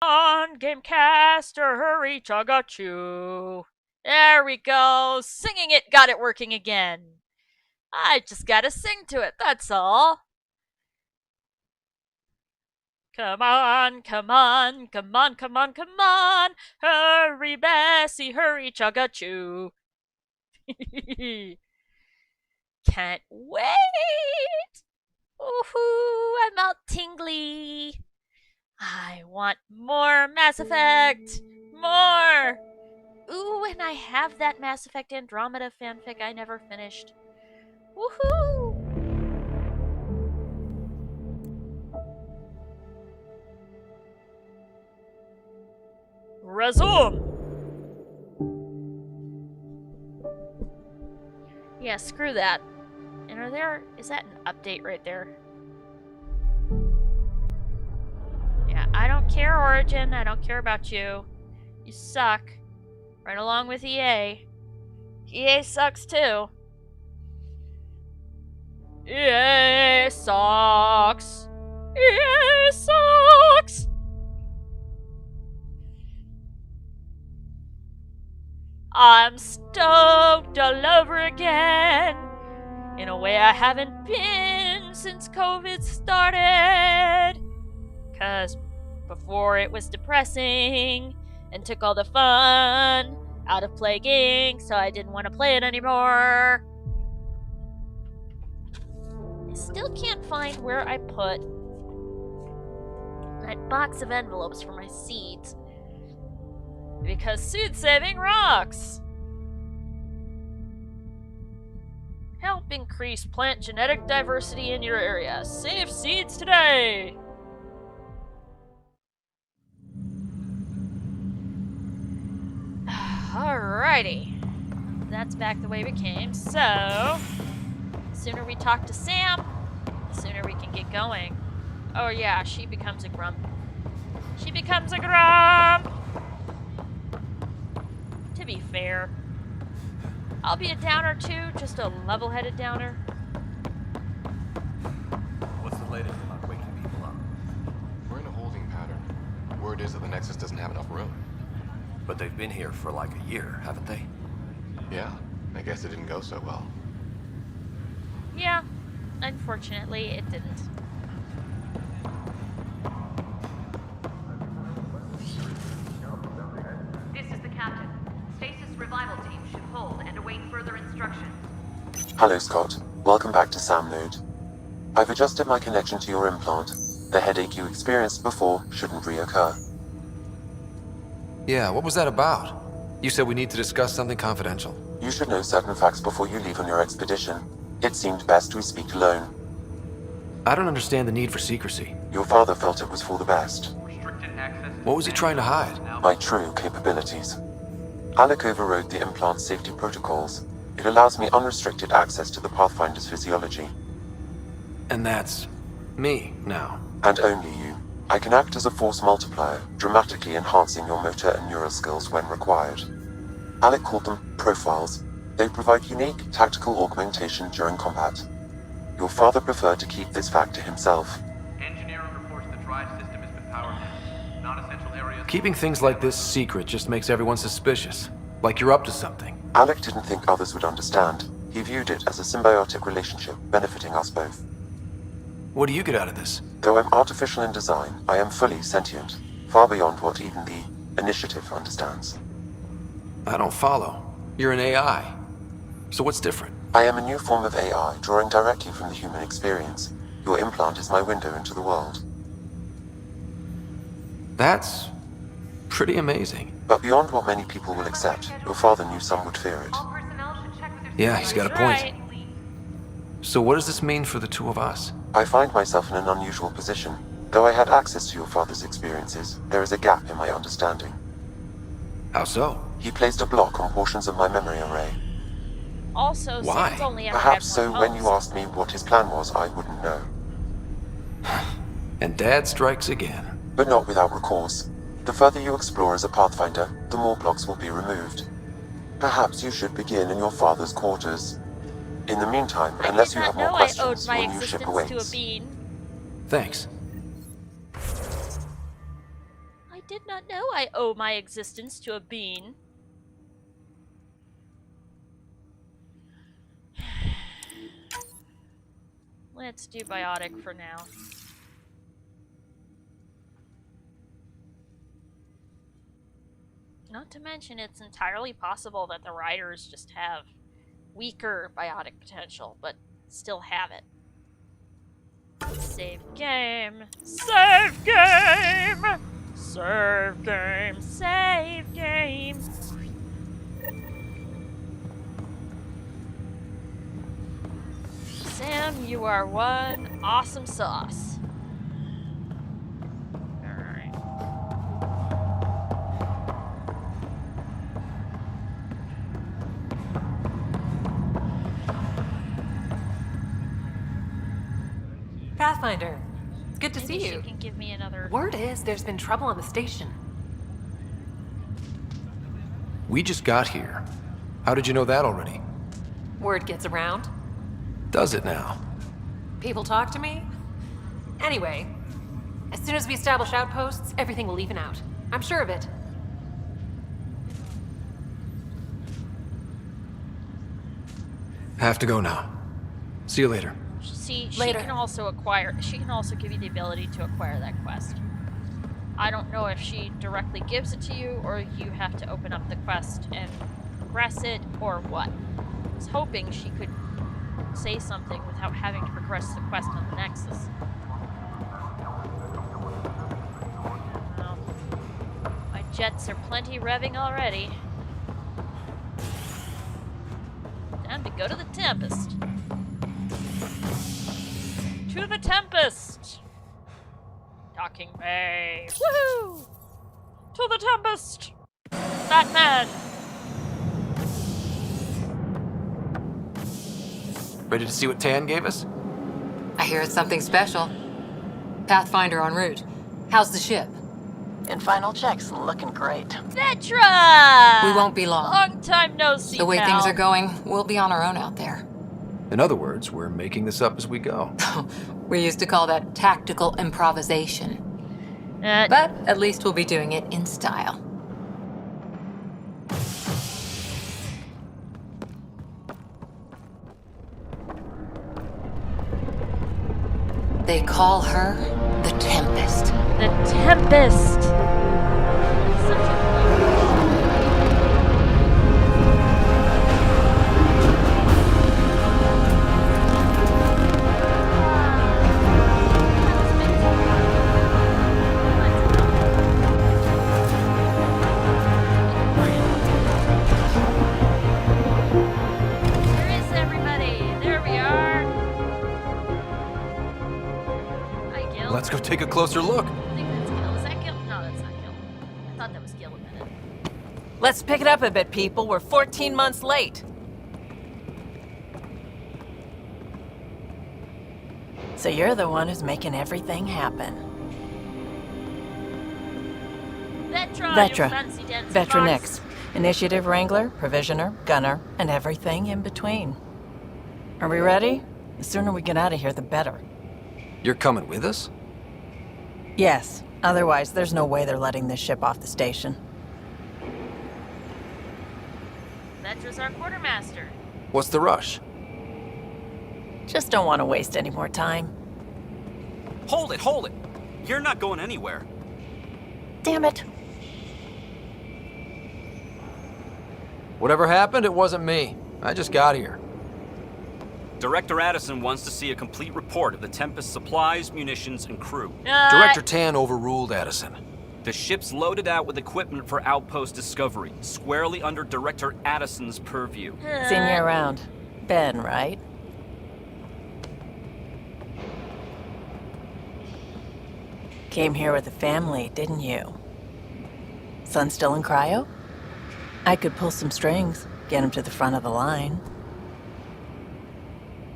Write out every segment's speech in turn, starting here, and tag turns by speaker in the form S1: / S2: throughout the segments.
S1: on, Gamecaster, hurry, got you. There we go. Singing it got it working again. I just gotta sing to it, that's all. Come on, come on, come on, come on, come on. Hurry, Bessie, hurry, got you. Can't wait. Woohoo, I'm all tingly. I want more Mass Effect! More! Ooh, and I have that Mass Effect Andromeda fanfic I never finished. Woohoo! Resume! Yeah, screw that. And is that an update right there? Yeah, I don't care, Origin. I don't care about you. You suck. Right along with EA. EA sucks too. EA sucks. EA sucks. I'm stoked all over again. In a way I haven't been since COVID started. 'Cause before it was depressing and took all the fun out of plaguing, so I didn't want to play it anymore. I still can't find where I put that box of envelopes for my seeds. Because seed saving rocks! Help increase plant genetic diversity in your area. Save seeds today! Alrighty. That's back the way we came, so the sooner we talk to Sam, the sooner we can get going. Oh yeah, she becomes a grump. She becomes a grump! To be fair, I'll be a downer too, just a level-headed downer.
S2: What's the latest about waking people up?
S3: We're in a holding pattern. Word is that the Nexus doesn't have enough room.
S2: But they've been here for like a year, haven't they?
S3: Yeah, I guess it didn't go so well.
S1: Yeah, unfortunately it didn't.
S4: This is the captain. Stasis revival team should hold and await further instructions.
S5: Hello, Scott. Welcome back to SAM Node. I've adjusted my connection to your implant. The headache you experienced before shouldn't reoccur.
S6: Yeah, what was that about? You said we need to discuss something confidential.
S5: You should know certain facts before you leave on your expedition. It seemed best we speak alone.
S6: I don't understand the need for secrecy.
S5: Your father felt it was for the best.
S6: What was he trying to hide?
S5: My true capabilities. Alec overrode the implant's safety protocols. It allows me unrestricted access to the Pathfinder's physiology.
S6: And that's me now.
S5: And only you. I can act as a force multiplier, dramatically enhancing your motor and neural skills when required. Alec called them profiles. They provide unique tactical augmentation during combat. Your father preferred to keep this fact to himself.
S7: Engineer reports the drive system has been powered down. Non-essential areas...
S6: Keeping things like this secret just makes everyone suspicious. Like you're up to something.
S5: Alec didn't think others would understand. He viewed it as a symbiotic relationship, benefiting us both.
S6: What do you get out of this?
S5: Though I'm artificial in design, I am fully sentient, far beyond what even the Initiative understands.
S6: I don't follow. You're an AI. So what's different?
S5: I am a new form of AI, drawing directly from the human experience. Your implant is my window into the world.
S6: That's pretty amazing.
S5: But beyond what many people will accept, your father knew some would fear it.
S4: All personnel should check with their
S6: Yeah, he's got a
S1: That's
S6: point.
S1: right.
S6: So what does this mean for the two of us?
S5: I find myself in an unusual position. Though I had access to your father's experiences, there is a gap in my understanding.
S6: How so?
S5: He placed a block on portions of my memory array.
S1: Also,
S6: Why?
S1: Sam's only ever
S5: Perhaps
S1: had
S5: so
S1: one
S5: when you
S1: host.
S5: asked me what his plan was, I wouldn't know.
S6: And Dad strikes again.
S5: But not without recourse. The further you explore as a Pathfinder, the more blocks will be removed. Perhaps you should begin in your father's quarters. In the meantime,
S1: I
S5: unless
S1: did
S5: you
S1: not
S5: have more
S1: know I owed
S5: questions,
S1: my
S5: your new ship
S1: existence to a
S5: awaits.
S1: bean.
S6: Thanks.
S1: I did not know I owe my existence to a bean. Let's do biotic for now. Not to mention, it's entirely possible that the riders just have weaker biotic potential, but still have it. Save game! Save game! Save game! Save game! Sam, you are one awesome sauce. Alright.
S8: Pathfinder, good to
S1: Maybe
S8: see
S1: she
S8: you.
S1: can give me another.
S8: Word is there's been trouble on the station.
S6: We just got here. How did you know that already?
S8: Word gets around.
S6: Does it now?
S8: People talk to me. Anyway, as soon as we establish outposts, everything will even out. I'm sure of it.
S6: Have to go now. See you later.
S1: See, she
S8: Later.
S1: can also acquire. She can also give you the ability to acquire that quest. I don't know if she directly gives it to you, or you have to open up the quest and progress it, or what. I was hoping she could say something without having to progress the quest on the Nexus. Well, my jets are plenty revving already. Time to go to the Tempest. To the Tempest! Docking Bay. Woohoo! To the Tempest! Batman!
S6: Ready to see what Tan gave us?
S9: I hear it's something special. Pathfinder en route. How's the ship?
S10: In final checks, looking great.
S1: Vetra!
S9: We won't be long.
S1: Long time no see,
S9: The way
S1: pal.
S9: things are going, we'll be on our own out there.
S6: In other words, we're making this up as we go.
S9: We used to call that tactical improvisation. But at least we'll be doing it in style. They call her the Tempest.
S1: The Tempest! Such a Where is everybody? There we are. Hi, Gil.
S6: Let's go take a closer look.
S1: I think that's Gil. Is that Gil? No, that's not Gil. I thought that was Gil a minute.
S10: Let's pick it up a bit, people. We're 14 months late. So you're the one who's making everything happen.
S1: Vetra, you fancy dancy
S10: Vetra
S1: fox.
S10: Nix. Initiative Wrangler, Provisioner, Gunner, and everything in between. Are we ready? The sooner we get out of here, the better.
S6: You're coming with us?
S10: Yes. Otherwise, there's no way they're letting this ship off the station.
S1: Vetra's our quartermaster.
S6: What's the rush?
S10: Just don't want to waste any more time.
S11: Hold it, hold it! You're not going anywhere.
S10: Damn it.
S6: Whatever happened, it wasn't me. I just got here.
S11: Director Addison wants to see a complete report of the Tempest's supplies, munitions, and crew.
S6: Director Tan overruled Addison.
S11: The ship's loaded out with equipment for outpost discovery, squarely under Director Addison's purview.
S10: Seen you around. Ben, right? Came here with a family, didn't you? Son still in cryo? I could pull some strings, get him to the front of the line.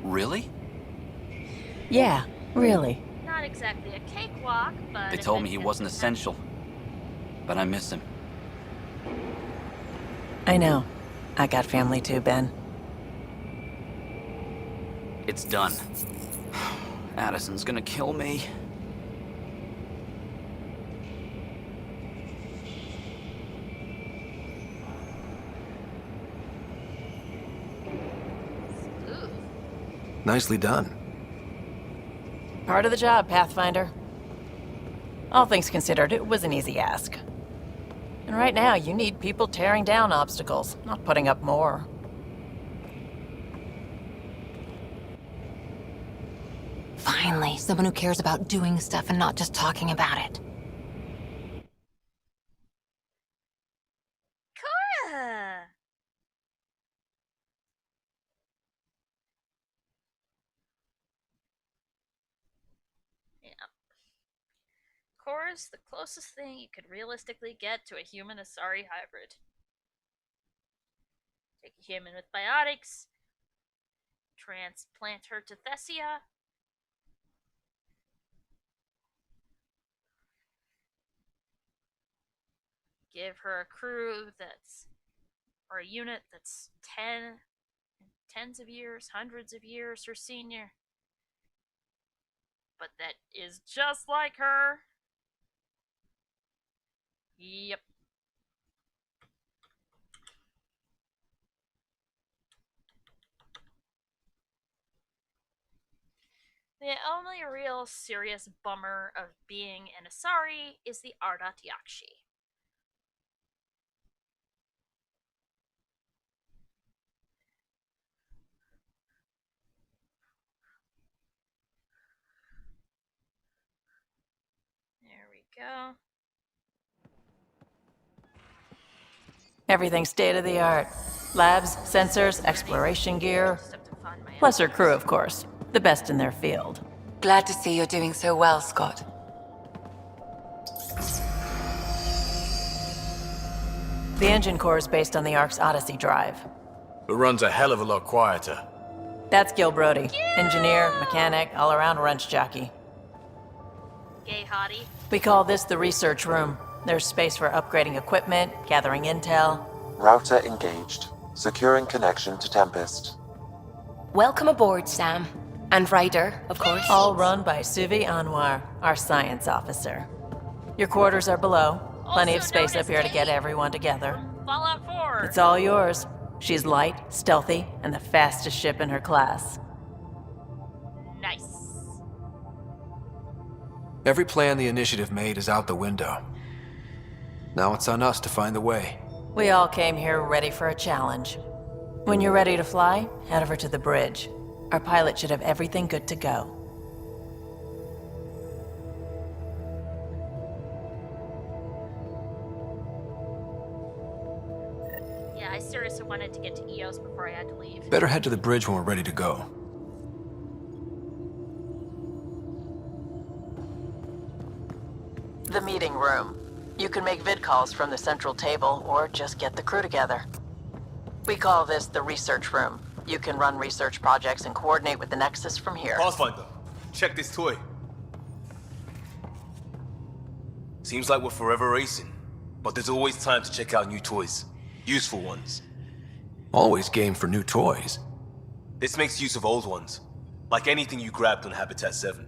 S11: Really?
S10: Yeah, really.
S1: Not exactly a cakewalk, but
S11: They
S1: if
S11: told me he
S1: anything
S11: wasn't
S1: can
S11: essential. But I miss him.
S10: I know. I got family too, Ben.
S11: It's done. Addison's gonna kill me.
S6: Nicely done.
S10: Part of the job, Pathfinder. All things considered, it was an easy ask. And right now, you need people tearing down obstacles, not putting up more.
S9: Finally, someone who cares about doing stuff and not just talking about it.
S1: Cora! Yeah. Cora's the closest thing you could realistically get to a human Asari hybrid. Take a human with biotics, transplant her to Thessia, give her a crew or a unit that's tens of years, hundreds of years her senior, but that is just like her. Yep. The only real serious bummer of being an Asari is the Ardat Yakshi. There we go.
S10: Everything's state-of-the-art. Labs, sensors, exploration gear. Plus her crew, of course. The best in their field.
S9: Glad to see you're doing so well, Scott.
S10: The engine core is based on the Ark's Odyssey drive.
S12: It runs a hell of a lot quieter.
S10: That's Gil Brody. Engineer, mechanic, all-around wrench jockey.
S1: Gay hottie.
S10: We call this the research room. There's space for upgrading equipment, gathering intel.
S5: Router engaged. Securing connection to Tempest.
S13: Welcome aboard, Sam. And Ryder, of course.
S10: All run by Suvi Anwar, our science officer. Your quarters are below. Plenty of space up here to get everyone together.
S1: Fallout 4.
S10: It's all yours. She's light, stealthy, and the fastest ship in her class.
S1: Nice.
S6: Every plan the Initiative made is out the window. Now it's on us to find the way.
S10: We all came here ready for a challenge. When you're ready to fly, head over to the bridge. Our pilot should have everything good to go.
S1: Yeah, I seriously wanted to get to EOS before I had to leave.
S6: Better head to the bridge when we're ready to go.
S10: The meeting room. You can make vid calls from the central table or just get the crew together. We call this the research room. You can run research projects and coordinate with the Nexus from here.
S12: Pathfinder, check this toy. Seems like we're forever racing, but there's always time to check out new toys. Useful ones.
S6: Always game for new toys.
S12: This makes use of old ones, like anything you grabbed on Habitat 7.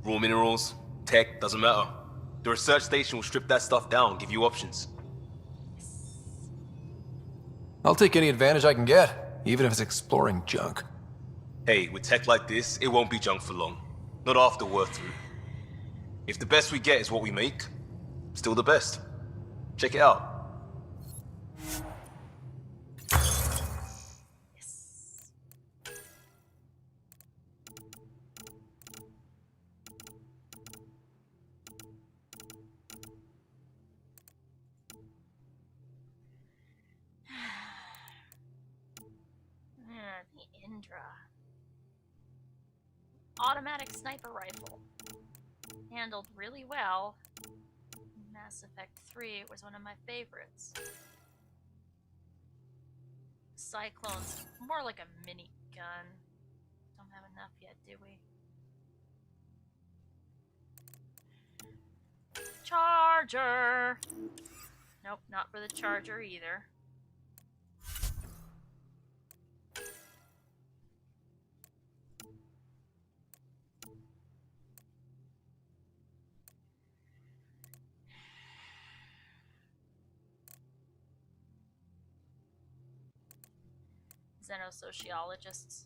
S12: Raw minerals, tech, doesn't matter. The research station will strip that stuff down and give you options.
S6: I'll take any advantage I can get, even if it's exploring junk.
S12: Hey, with tech like this, it won't be junk for long. Not after we're through. If the best we get is what we make, still the best. Check it out.
S1: The Indra. Automatic sniper rifle. Handled really well. Mass Effect 3 was one of my favorites. Cyclone's more like a mini gun. Don't have enough yet, do we? Charger! Nope, not for the charger either. Xenosociologists.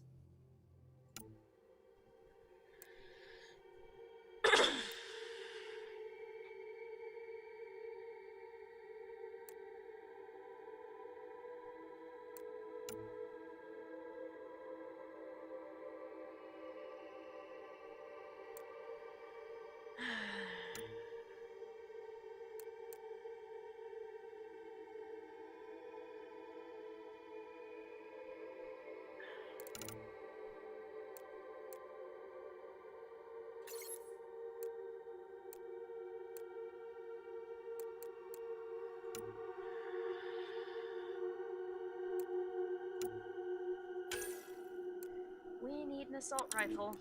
S1: assault rifle,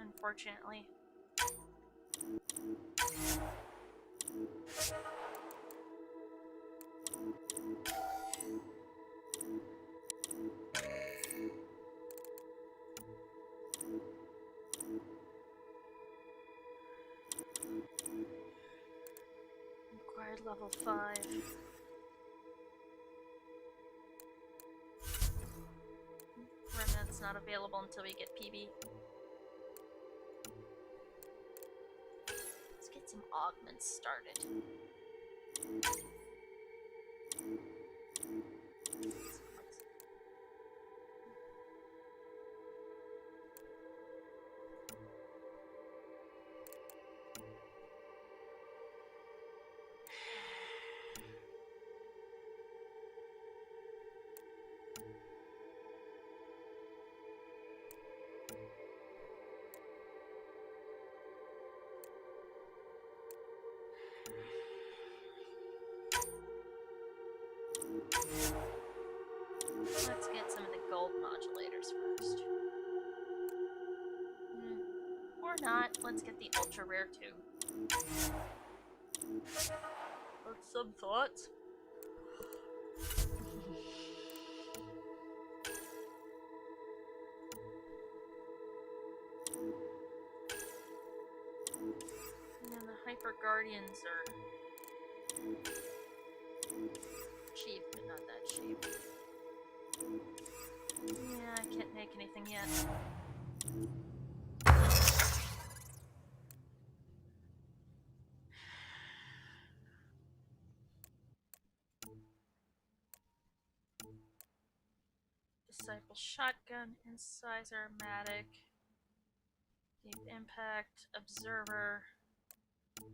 S1: unfortunately. Required level 5. Remnant's not available until we get PB. Let's get some augments started. Let's get some of the gold modulators first. Or not. Let's get the ultra rare too. That's some thoughts. And the Hyper Guardians are cheap, but not that cheap. Yeah, I can't make anything yet. Disciple shotgun, incisor, matic, deep impact, observer,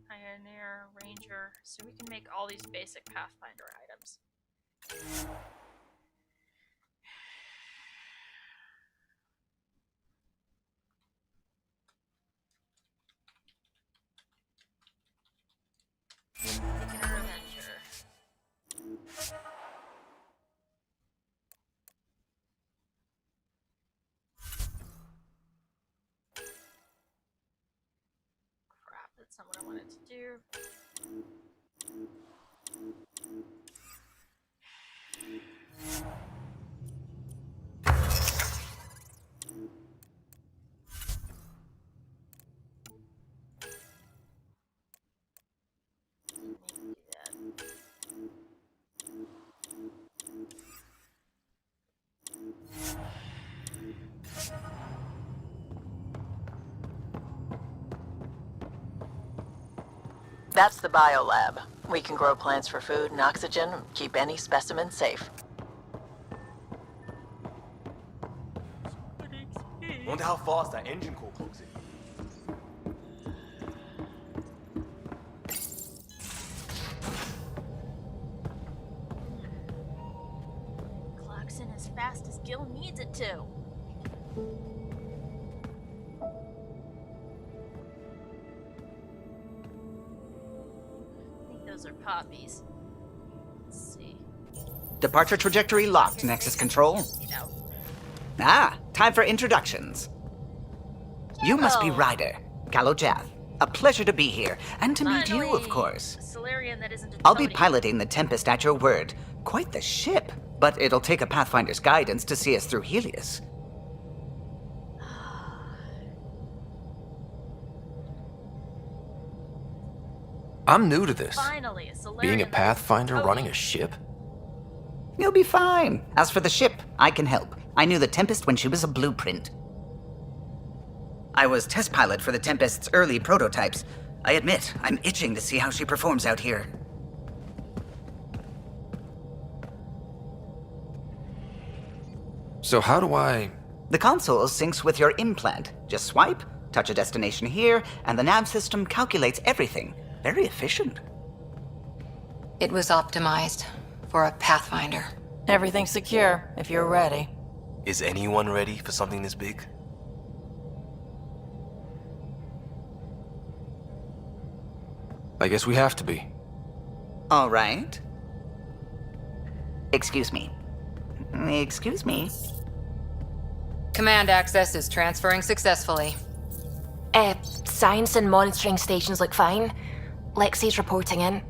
S1: pioneer, ranger. So we can make all these basic Pathfinder items. Beginner Avenger. Crap, that's not what I wanted to do.
S10: That's the biolab. We can grow plants for food and oxygen, keep any specimen safe.
S12: Wonder how fast that engine core clocks in.
S1: Clocks in as fast as Gil needs it to. I think those are poppies. Let's see.
S14: Departure trajectory locked, Nexus Control. Ah, time for introductions. You must be Ryder, Kalojath. A pleasure to be here, and to meet you, of course.
S1: A Solarian that isn't a
S14: I'll be
S1: T'soni.
S14: piloting the Tempest at your word. Quite the ship, but it'll take a Pathfinder's guidance to see us through Helios.
S6: I'm new to this.
S1: Finally, a Solarian.
S6: Being a Pathfinder running a ship?
S14: You'll be fine. As for the ship, I can help. I knew the Tempest when she was a blueprint. I was test pilot for the Tempest's early prototypes. I admit, I'm itching to see how she performs out here.
S6: So how do I...
S14: The console syncs with your implant. Just swipe, touch a destination here, and the nav system calculates everything. Very efficient.
S9: It was optimized for a Pathfinder.
S10: Everything's secure, if you're ready.
S12: Is anyone ready for something this big?
S6: I guess we have to be.
S14: All right. Excuse me. Excuse me.
S9: Command access is transferring successfully.
S13: Science and monitoring stations look fine. Lexi's reporting in.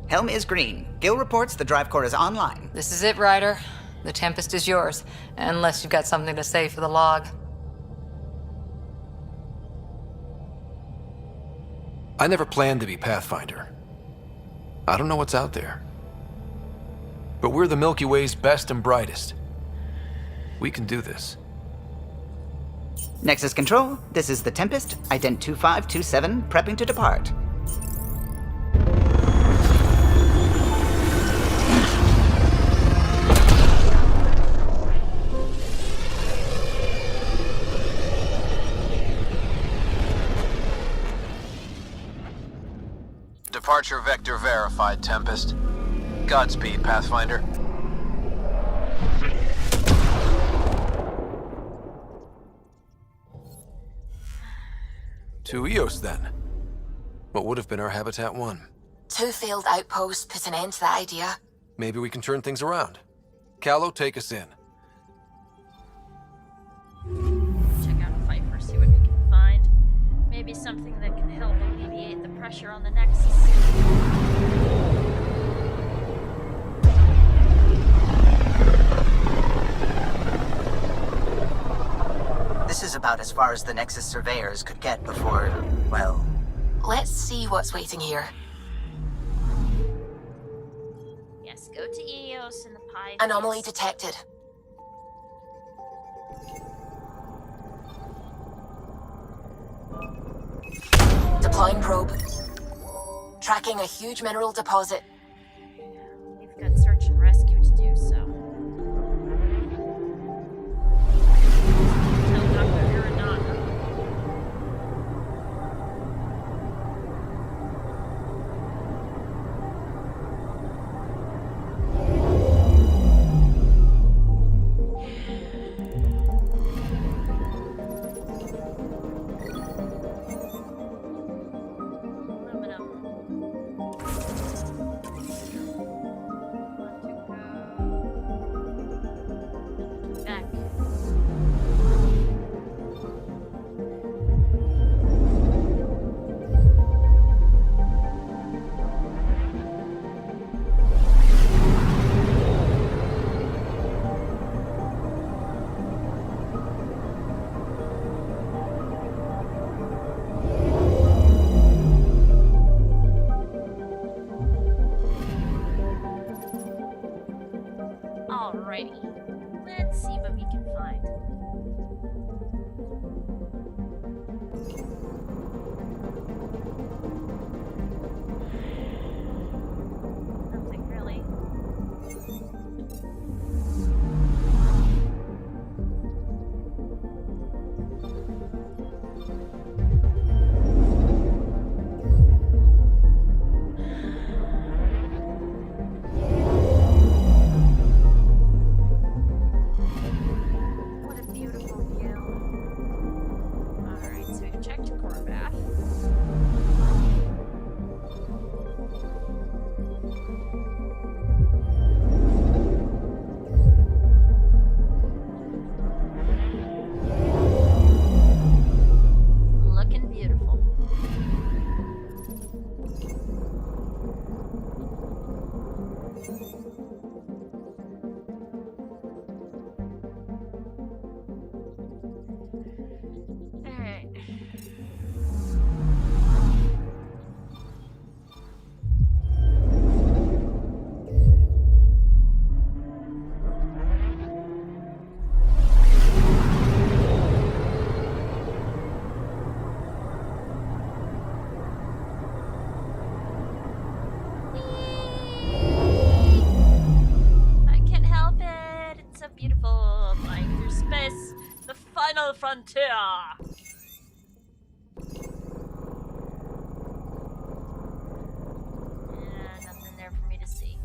S14: Helm is green. Gil reports the drive core is online.
S9: This is it, Ryder. The Tempest is yours, unless you've got something to say for the log.
S6: I never planned to be Pathfinder. I don't know what's out there. But we're the Milky Way's best and brightest. We can do this.
S14: Nexus Control, this is the Tempest, ident 2527, prepping to depart.
S15: Departure vector verified, Tempest. Godspeed, Pathfinder.
S6: To Eos, then. What would have been our Habitat 1?
S13: 2 failed outposts put an end to that idea.
S6: Maybe we can turn things around. Callow, take us in.
S1: Check out Pfeiffer, see what we can find. Maybe something that can help alleviate the pressure on the Nexus.
S14: This is about as far as the Nexus surveyors could get before, well...
S13: Let's see what's waiting here.
S1: Yes, go to Eos and the Pi.
S13: Anomaly detected. Deploying probe. Tracking a huge mineral deposit.
S1: We've got search and rescue to do, so. Tell Dr. Iridana. Alrighty, let's see what we can find. Nothing really. Frontier. Yeah, nothing there for me to see.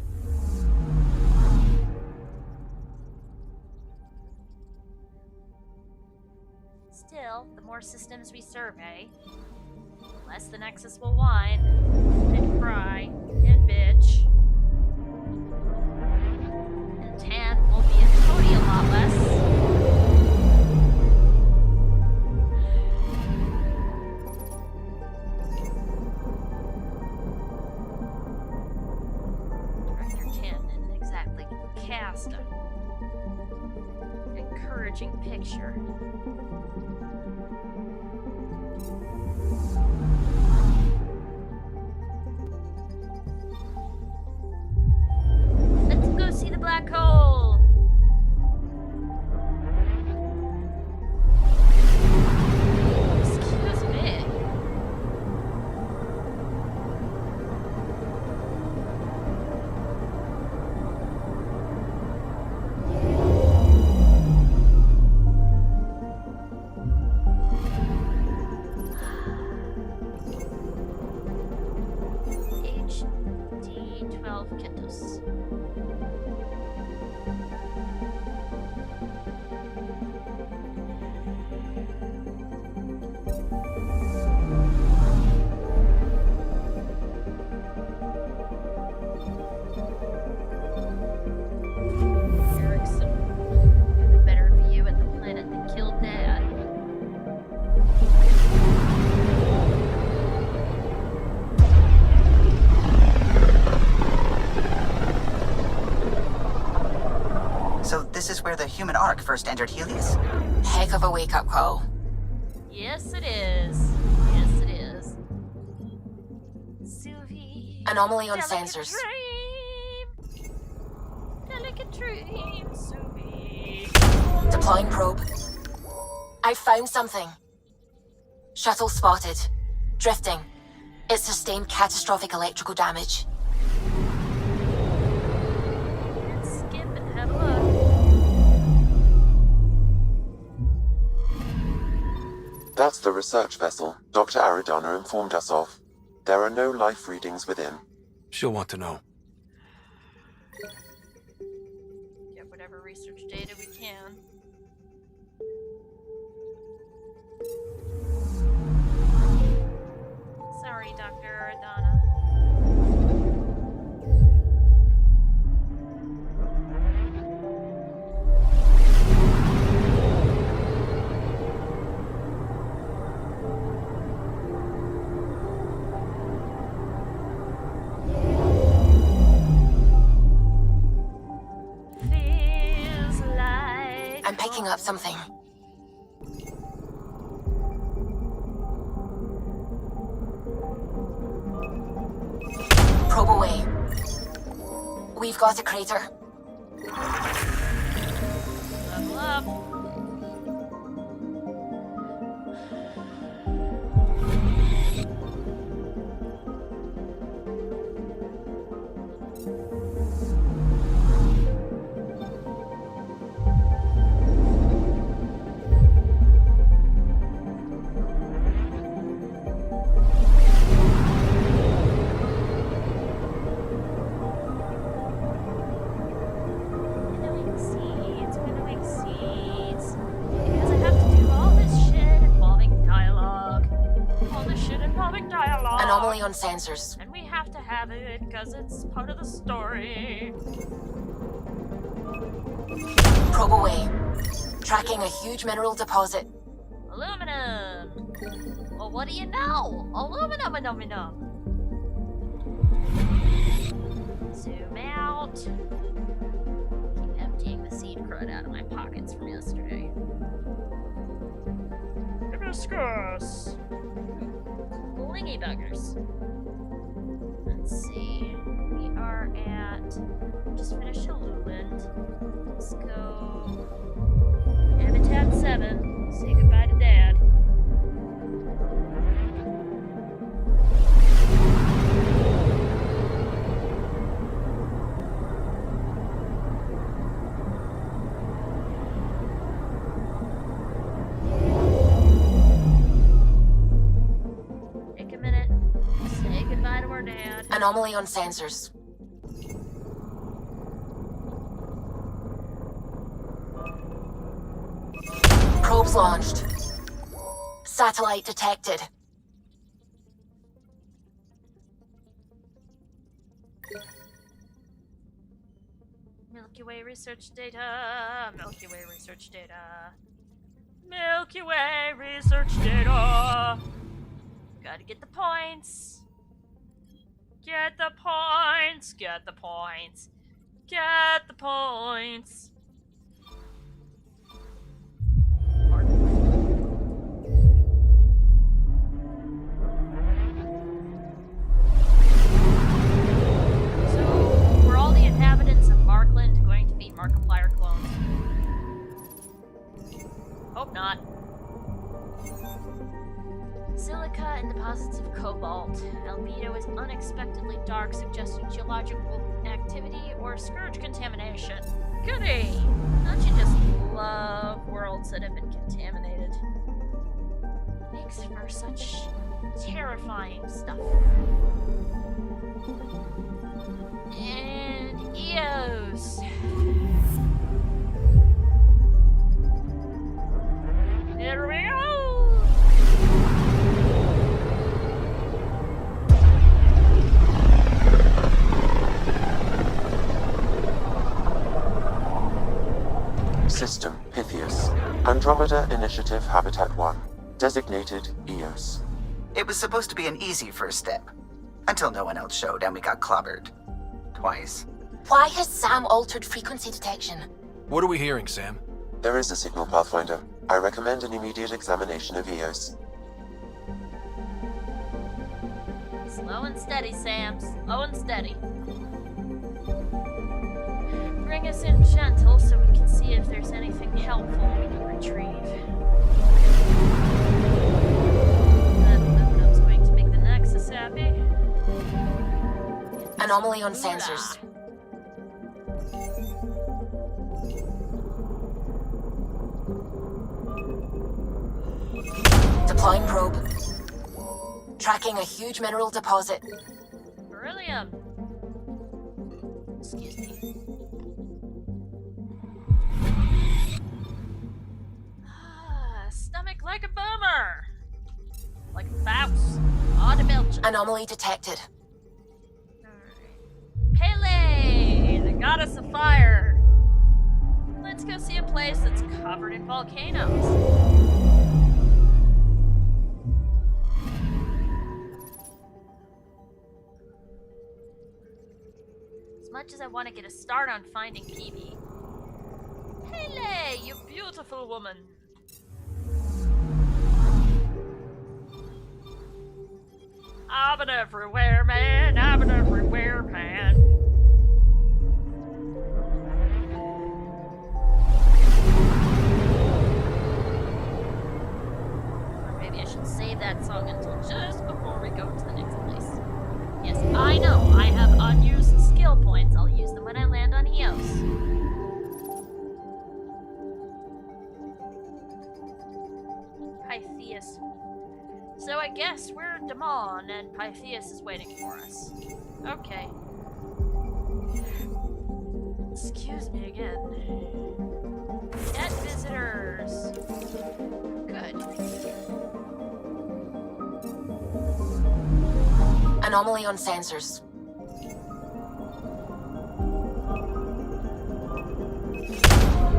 S1: Still, the more systems we survey, the less the Nexus will whine and cry and bitch. And Tan will be a toady a lot less. cast an encouraging picture. Let's go see the black hole. Excuse me. HD12 Kentos. Erickson. A better view at the planet that killed Dad.
S14: So this is where the human ark first entered Helios?
S13: Heck of a wake-up call.
S1: Yes, it is. Yes, it is. Sylvie.
S13: Anomaly on
S1: Delicate
S13: sensors.
S1: Dream. Delicate dream, Sylvie.
S13: Deploying probe. I found something. Shuttle spotted. Drifting. It sustained catastrophic electrical damage.
S1: Let's skip and have a look.
S5: That's the research vessel Dr. Aridana informed us of. There are no life readings within.
S6: She'll want to know.
S1: Get whatever research data we can. Sorry, Dr. Aridana. Feels like
S13: I'm picking up something. Probe away. We've got a crater.
S1: level up. Winnowing seeds. Because I have to do all this shit involving dialogue. All this shit involving dialogue.
S13: Anomaly on sensors.
S1: And we have to have it because it's part of the story.
S13: Probe away. Tracking a huge mineral deposit.
S1: Aluminum. Well, what do you know? Aluminum. Zoom out. Keep emptying the seed crud out of my pockets from yesterday. Hibiscus. Blingy buggers. Let's see. We are at. Just finished Luland. Let's go. Habitat 7. Say goodbye to Dad. Take a minute. Say goodbye to our dad.
S13: Anomaly on sensors. Probes launched. Satellite detected.
S1: Milky Way research data. Milky Way research data. Milky Way research data. Gotta get the points. Get the points. Get the points. get the points. So, were all the inhabitants of Markland going to be Markiplier clones? Hope not. Silica and deposits of cobalt. Albedo is unexpectedly dark, suggesting geological activity or scourge contamination. Goody! Don't you just love worlds that have been contaminated? Makes for such terrifying stuff. And Eos. Here we go!
S5: System Pythias. Andromeda Initiative Habitat 1. Designated Eos.
S14: It was supposed to be an easy first step. Until no one else showed and we got clobbered. Twice.
S13: Why has Sam altered frequency detection?
S6: What are we hearing, Sam?
S5: There is a signal, Pathfinder. I recommend an immediate examination of Eos.
S1: Slow and steady, Sam. Slow and steady. Bring us in gentle so we can see if there's anything helpful we can retrieve. That aluminum's going to make the Nexus happy.
S13: Anomaly on sensors. Deploying probe. Tracking a huge mineral deposit.
S1: Beryllium. Excuse me. Stomach like a boomer. Like a mouse. Audible.
S13: Anomaly detected.
S1: Pele, the goddess of fire. Let's go see a place that's covered in volcanoes. As much as I want to get a start on finding PB. Pele, you beautiful woman. I've been everywhere, man. I've been everywhere, man. Or maybe I should save that song until just before we go to the next place. Yes, I know. I have unused skill points. I'll use them when I land on Eos. Pythias. So I guess we're Damon and Pythias is waiting for us. Okay. Excuse me again. Get visitors. Good.
S13: Anomaly on sensors.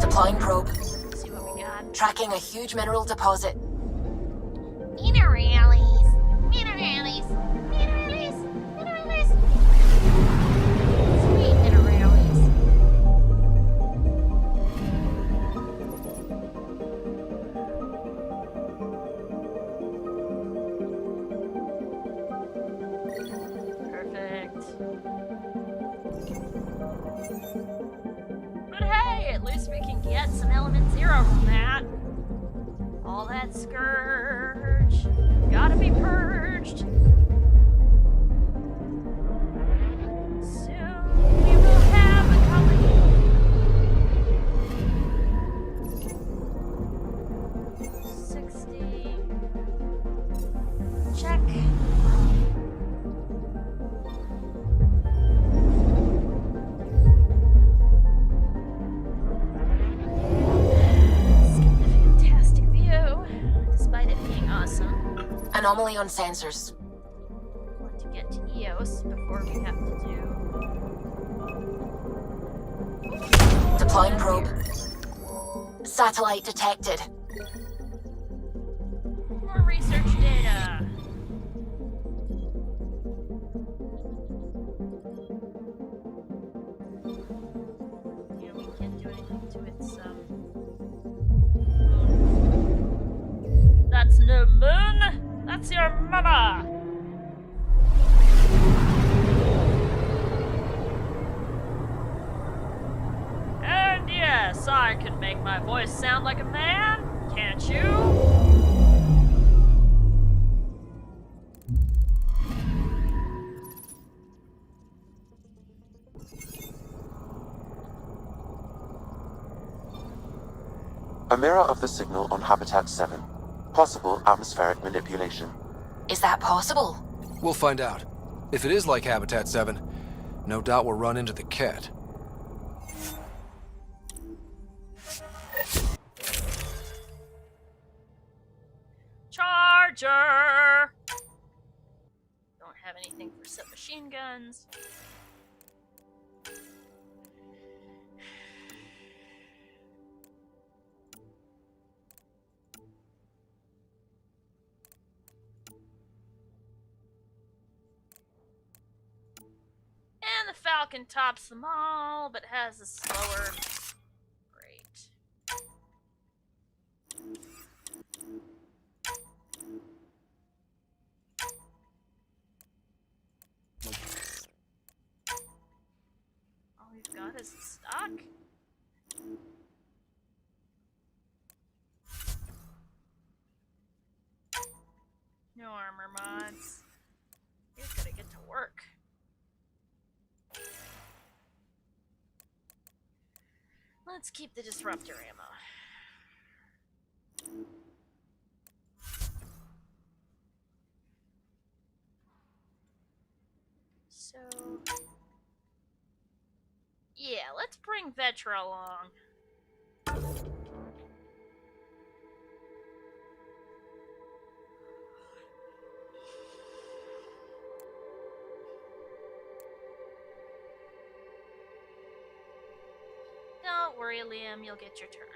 S13: Deploying probe.
S1: Let's see what we got.
S13: Tracking a huge mineral deposit.
S1: Minerales. Minerales. Minerales. Minerales. Sweet minerales. Perfect. But hey, at least we can get some element 0 from that. All that scourge gotta be purged. Soon we will have a colony. Check.
S13: Anomaly on sensors.
S1: Want to get to Eos before we have to do.
S13: Deploying probe. Satellite detected.
S1: More research data. to its moon. That's no moon. That's your mama. And yes, I can make my voice sound like a man, can't you?
S5: A mirror of the signal on Habitat 7. Possible atmospheric manipulation.
S13: Is that possible?
S6: We'll find out. If it is like Habitat 7, no doubt we'll run into the cat.
S1: Charger! Don't have anything for submachine guns. And the Falcon tops them all, but has a slower... Great. All we've got is the stock. No armor mods. You're gonna get to work. Let's keep the disruptor ammo. So... yeah, let's bring Vetra along. Don't worry, Liam, you'll get your turn.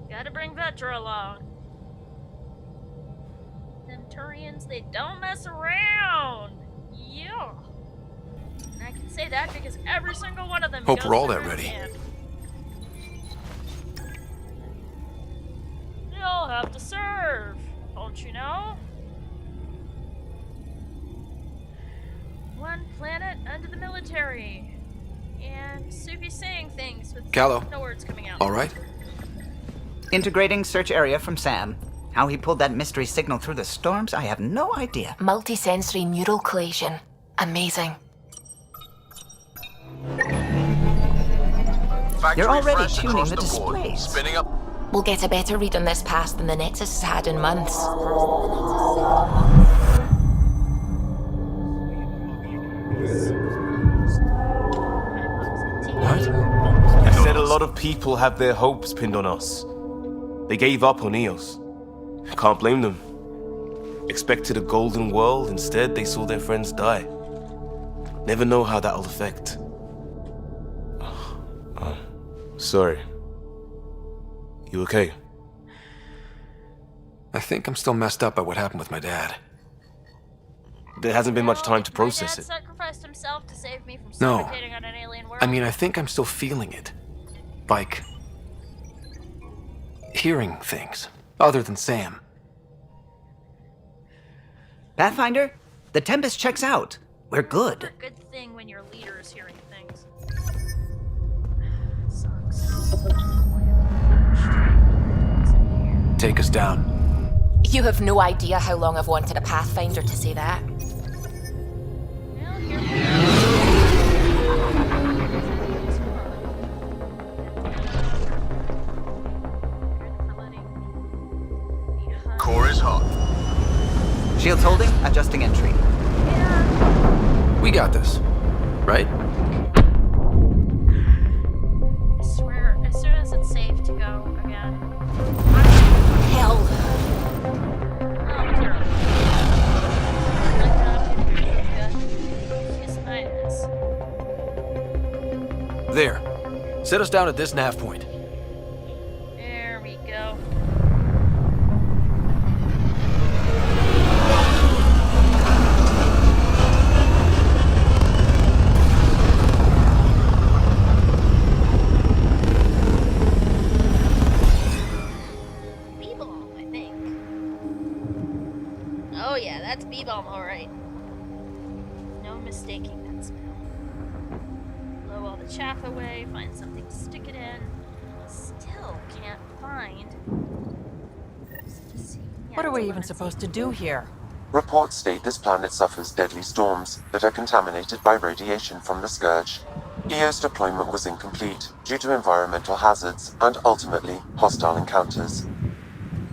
S1: Gotta bring Vetra along. Them Turians, they don't mess around. Yeah. And I can say that because every single one of them
S6: Hope
S1: goes
S6: we're all
S1: through
S6: that ready.
S1: hand. You'll have to serve, don't you know? One planet under the military. And Suki's saying things with
S6: Callow.
S1: no words coming out.
S6: All right?
S14: Integrating search area from Sam. How he pulled that mystery signal through the storms, I have no idea.
S13: Multisensory neural collation. Amazing.
S14: You're already
S15: refresh
S14: tuning
S15: across
S14: the
S15: board.
S14: displays.
S15: Spinning up.
S13: We'll get a better read on this pass than the Nexus has had in months.
S12: I said a lot of people have their hopes pinned on us. They gave up on Eos. I can't blame them. Expected a golden world, instead they saw their friends die. Never know how that'll affect. Sorry. You okay?
S6: I think I'm still messed up by what happened with my dad.
S12: There hasn't been much time to process it.
S1: Sacrificed himself to save me from
S6: No.
S1: suffocating on an alien world.
S6: I mean, I think I'm still feeling it. Like... hearing things. Other than Sam.
S14: Pathfinder, the Tempest checks out. We're good.
S1: It's a good thing when your leader is hearing things. Sucks.
S6: Take us down.
S13: You have no idea how long I've wanted a Pathfinder to say that.
S1: Well, here we are.
S15: Core is hot.
S14: Shields holding, adjusting entry.
S6: We got this. Right?
S1: I swear, as soon as it's safe to go again.
S13: Hell.
S1: Oh, dear. Kiss my ass.
S6: There. Set us down at this nav point.
S1: There we go. bomb, alright. No mistaking that smell. Blow all the chaff away, find something to stick it in. Still can't find.
S10: What are we even supposed to do here?
S5: Reports state this planet suffers deadly storms that are contaminated by radiation from the Scourge. EO's deployment was incomplete due to environmental hazards and ultimately hostile encounters.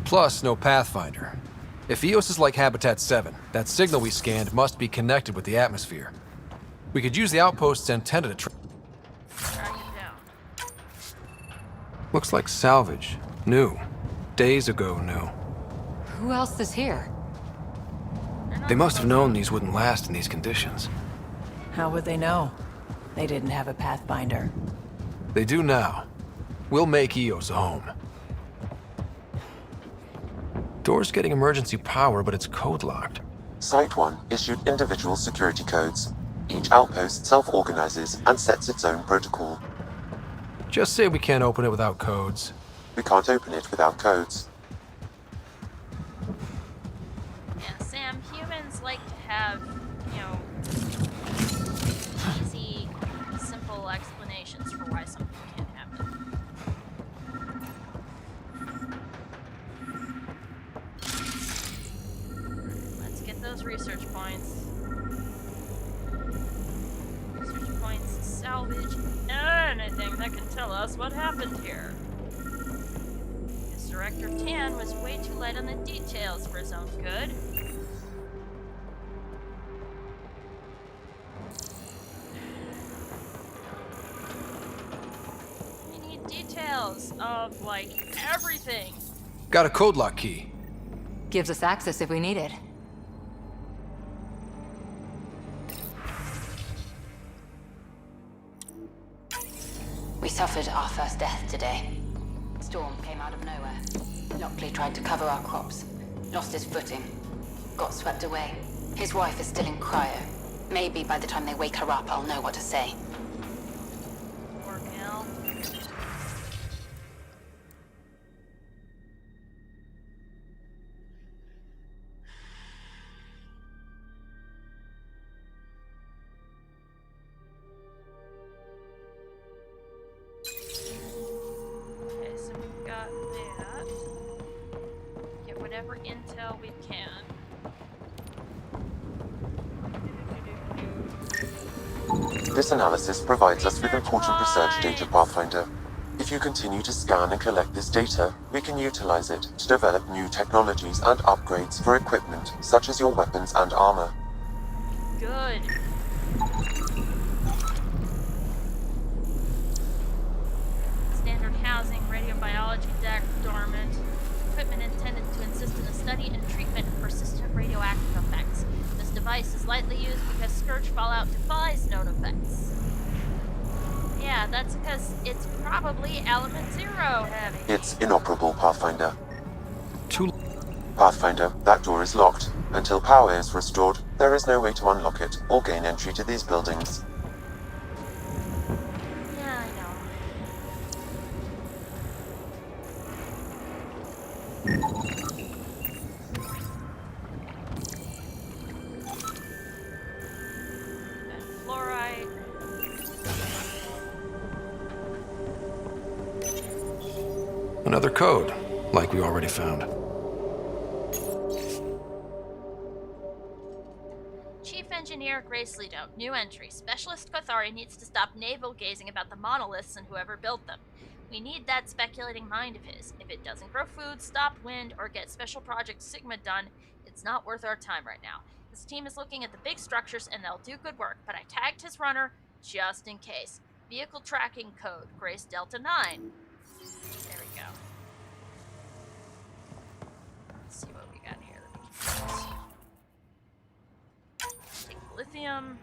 S6: Plus, no Pathfinder. If EOS is like Habitat 7, that signal we scanned must be connected with the atmosphere. We could use the outpost's antenna to track
S1: it down.
S6: Looks like salvage. New. Days ago new.
S9: Who else is here?
S6: They must have known these wouldn't last in these conditions.
S10: How would they know? They didn't have a Pathfinder.
S6: They do now. We'll make EOS a home. Door's getting emergency power, but it's code-locked.
S5: Site 1 issued individual security codes. Each outpost self-organizes and sets its own protocol.
S6: Just say we can't open it without codes.
S5: We can't open it without codes.
S1: Yeah, Sam, humans like to have, easy, simple explanations for why something can't happen. Let's get those research points. Research points, salvage anything that can tell us what happened here. This Director Tan was way too light on the details for his own good. We need details of, like, everything.
S6: Got a code lock key.
S9: Gives us access if we need it.
S16: We suffered our first death today. Storm came out of nowhere. Lockley tried to cover our crops. Lost his footing. Got swept away. His wife is still in cryo. Maybe by the time they wake her up, I'll know what to say.
S1: Poor gal. Okay, so we've got that. Get whatever intel we can.
S5: This analysis provides us with important research data, Pathfinder. If you continue to scan and collect this data, we can utilize it to develop new technologies and upgrades for equipment, such as your weapons and armor.
S1: Good. Standard housing, radiobiology deck, dormant. Equipment intended to assist in the study and treatment of persistent radioactive effects. This device is lightly used because Scourge Fallout defies known effects. Yeah, that's because it's probably Element Zero heavy.
S5: It's inoperable, Pathfinder. Pathfinder, that door is locked. Until power is restored, there is no way to unlock it or gain entry to these buildings.
S1: Yeah, I know. Fluoride.
S6: Another code, like we already found.
S1: Chief Engineer Grace Leto, new entry. Specialist Kothari needs to stop navel-gazing about the monoliths and whoever built them. We need that speculating mind of his. If it doesn't grow food, stop wind, or get Special Project Sigma done, it's not worth our time right now. This team is looking at the big structures and they'll do good work, but I tagged his runner just in case. Vehicle tracking code, Grace Delta 9. There we go. Let's see what we got here that we can use. Take lithium.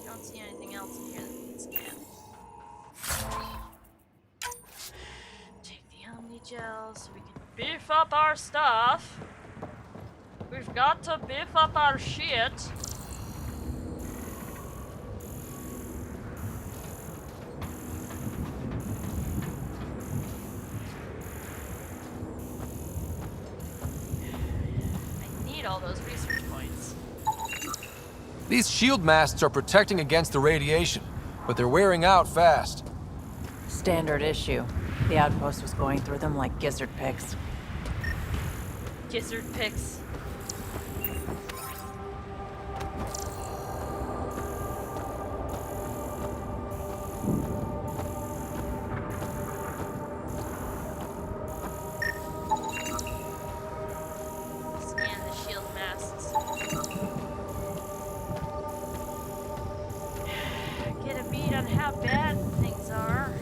S1: Don't see anything else in here that we can scan. Take the Omni gel so we can beef up our stuff. We've got to beef up our shit. all those research points.
S6: These shield masts are protecting against the radiation, but they're wearing out fast.
S10: Standard issue. The outpost was going through them like gizzard picks.
S1: Gizzard picks. Scan the shield masts. Get a beat on how bad things are.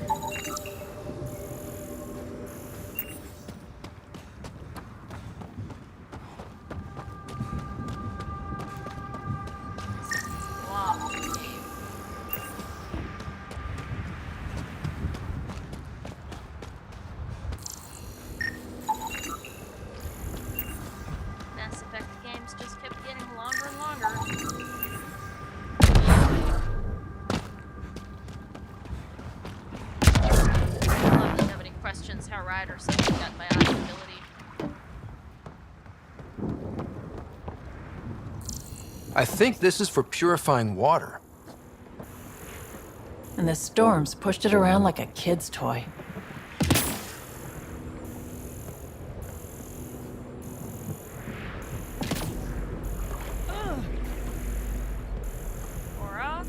S1: Mass Effect games just kept getting longer and longer. Love that nobody questions how Ryder suddenly got bionic ability.
S6: I think this is for purifying water.
S10: And the storms pushed it around like a kid's toy.
S1: Aura?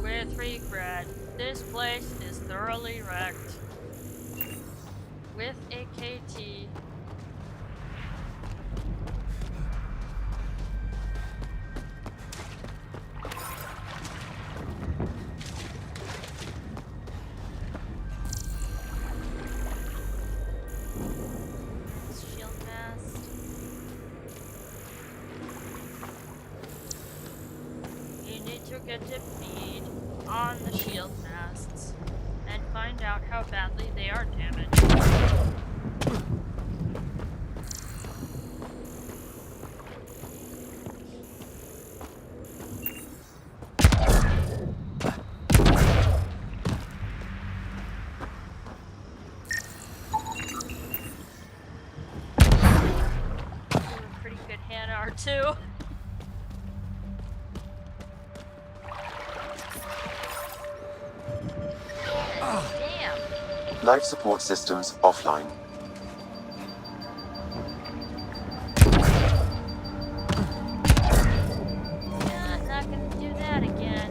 S1: With regret, this place is thoroughly wrecked. With a KT. Shield mast. You need to get a bead on the shield masts and find out how badly they are damaged. Pretty good hand R2. Damn.
S5: Life support systems offline.
S1: Yeah, not gonna do that again.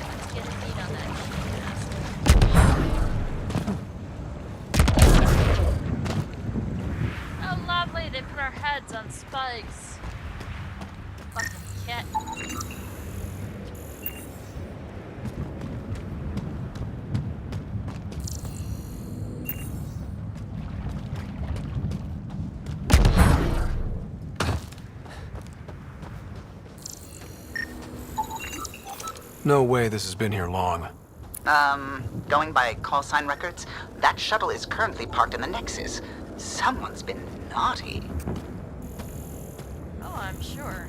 S1: Let's get a beat on that shield mask. Oh, lovely! They put our heads on spikes. Fucking cat.
S6: No way this has been here long.
S14: Going by call sign records, that shuttle is currently parked in the Nexus. Someone's been naughty.
S1: Oh, I'm sure.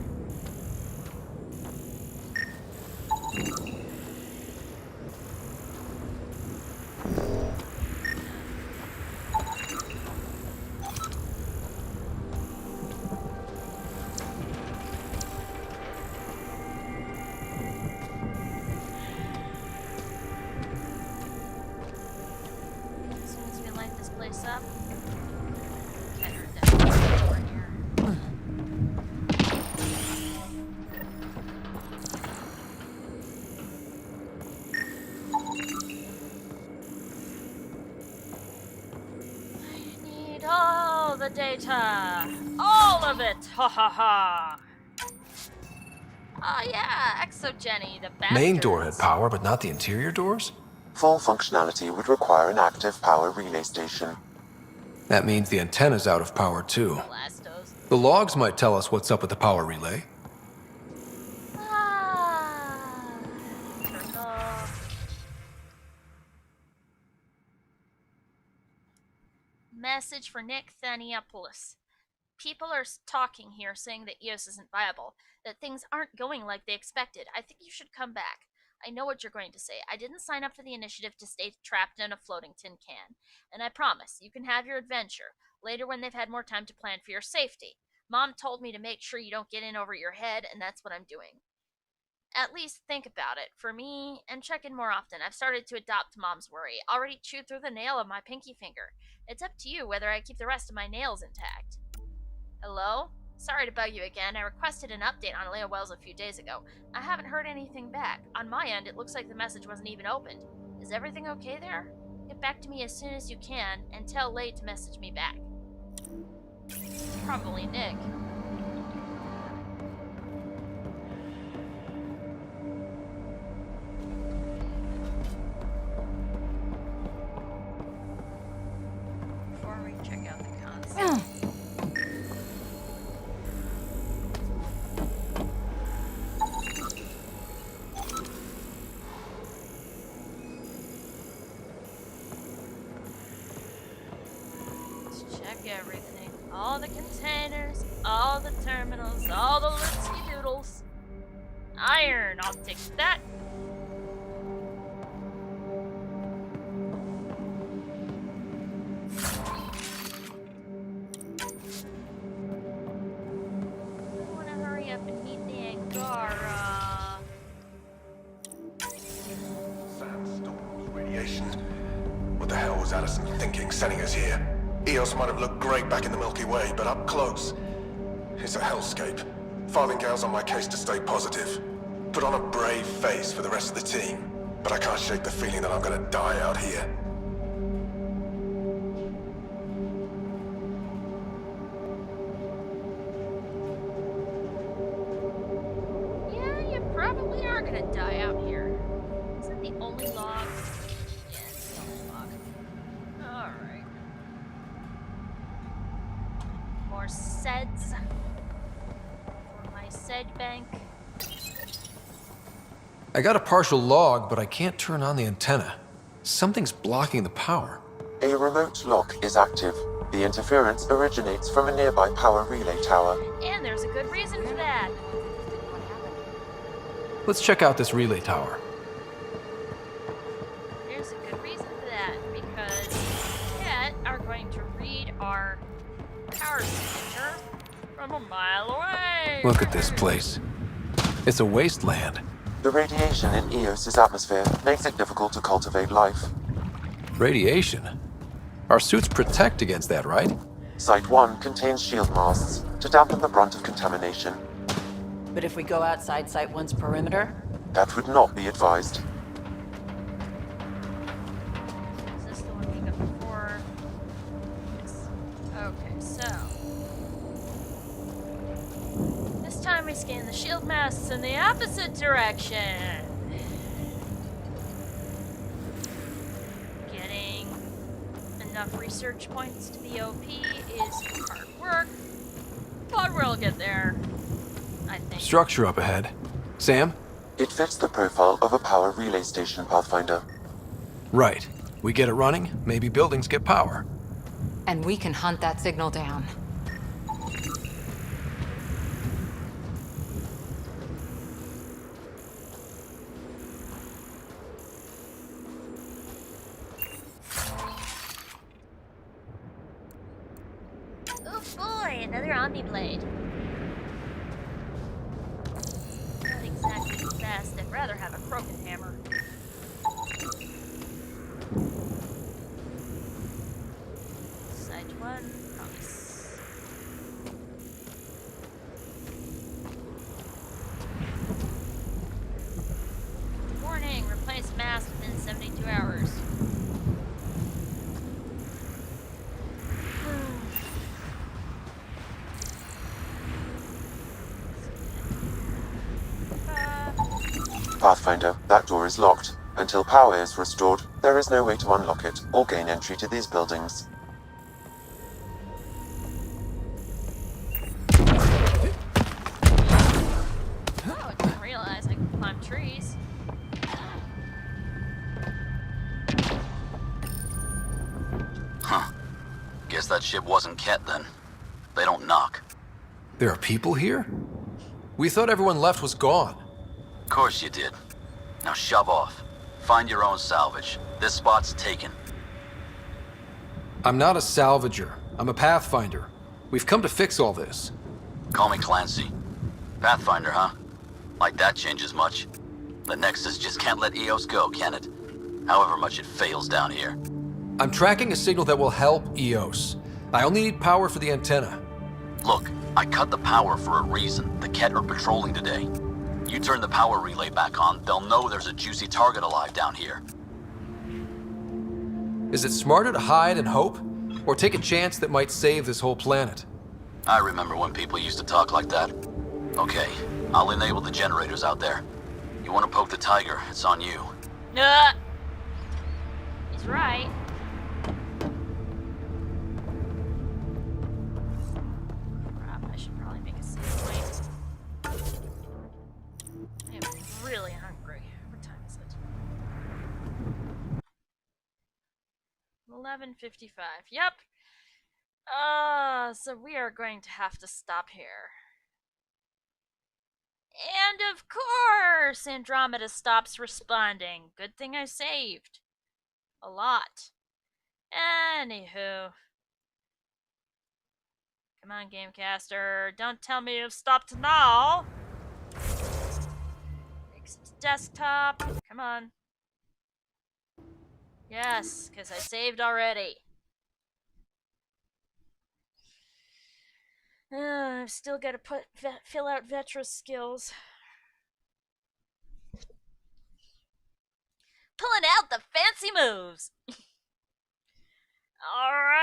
S1: As soon as we light this place up, get her down over here. I need all the data. All of it. Ha ha ha. Oh yeah, Exogeny, the bastards.
S6: Main door had power, but not the interior doors?
S5: Full functionality would require an active power relay station.
S6: That means the antenna's out of power too.
S1: Blastos.
S6: The logs might tell us what's up with the power relay.
S1: Turned off. Message message for Nick Thaniopoulos. People are talking here saying that EOS isn't viable, that things aren't going like they expected. I think you should come back. I know what you're going to say. I didn't sign up for the initiative to stay trapped in a floating tin can. And I promise, you can have your adventure, later when they've had more time to plan for your safety. Mom told me to make sure you don't get in over your head, and that's what I'm doing. At least think about it, for me, and check in more often. I've started to adopt Mom's worry. Already chewed through the nail of my pinky finger. It's up to you whether I keep the rest of my nails intact. Hello? Sorry to bug you again. I requested an update on Leo Wells a few days ago. I haven't heard anything back. On my end, it looks like the message wasn't even opened. Is everything okay there? Get back to me as soon as you can, and tell Lay to message me back. Probably Nick. Before we check out the console. Everything. All the containers, all the terminals, all the lootsy doodles. Iron, I'll take that. I want to hurry up and meet the Angara.
S17: Sandstorms, radiation. What the hell was Addison thinking, sending us here? EOS might have looked great back in the Milky Way, but up close, it's a hellscape. Farthingale's on my case to stay positive. Put on a brave face for the rest of the team, but I can't shake the feeling that I'm gonna die out here.
S1: Yeah, you probably are gonna die out here. Is that the only log? Yeah, it's the only log. Alright. More SEDs for my SED bank.
S6: I got a partial log, but I can't turn on the antenna. Something's blocking the power.
S5: A remote lock is active. The interference originates from a nearby power relay tower.
S1: And there's a good reason for that.
S6: Let's check out this relay tower.
S1: There's a good reason for that, because Cat are going to read our power signature from a mile away.
S6: Look at this place. It's a wasteland.
S5: The radiation in EOS's atmosphere makes it difficult to cultivate life.
S6: Radiation? Our suits protect against that, right?
S5: Site 1 contains shield masts to dampen the brunt of contamination.
S10: But if we go outside Site 1's perimeter?
S5: That would not be advised.
S1: Is this the one we got before? Yes. Okay, so this time we scan the shield masts in the opposite direction. Getting enough research points to be OP is hard work, but we'll get there, I think.
S6: Structure up ahead. Sam?
S5: It fits the profile of a power relay station, Pathfinder.
S6: Right. We get it running, maybe buildings get power.
S9: And we can hunt that signal down.
S1: Oh boy, another Omni Blade. Not exactly fast, I'd rather have a Croken Hammer. Site 1, promise. Warning, replace mast within 72 hours.
S5: Pathfinder, that door is locked. Until power is restored, there is no way to unlock it or gain entry to these buildings.
S1: Oh, I didn't realize I could climb trees.
S15: Huh. Guess Guess that ship wasn't Ket then. They don't knock.
S6: There are people here? We thought everyone left was gone.
S15: Of course you did. Now shove off. Find your own salvage. This spot's taken.
S6: I'm not a salvager. I'm a pathfinder. We've come to fix all this.
S15: Call me Clancy. Pathfinder, huh? Like that changes much. The Nexus just can't let EOS go, can it? However much it fails down here.
S6: I'm tracking a signal that will help EOS. I only need power for the antenna.
S15: Look, I cut the power for a reason. The Ket are patrolling today. You turn the power relay back on, they'll know there's a juicy target alive down here.
S6: Is it smarter to hide and hope? Or take a chance that might save this whole planet?
S15: I remember when people used to talk like that. Okay, I'll enable the generators out there. You want to poke the tiger, it's on you.
S1: He's right. Crap, I should probably make a save point. I am really hungry. What time is it? 11:55. Yep. So we are going to have to stop here. And of course, Andromeda stops responding. Good thing I saved. A lot. Anywho. Come on, Gamecaster. Don't tell me you've stopped now. Exit desktop. Come on. Yes, because I saved already. I've still got to fill out Vetra's skills. Pulling out the fancy moves. All right.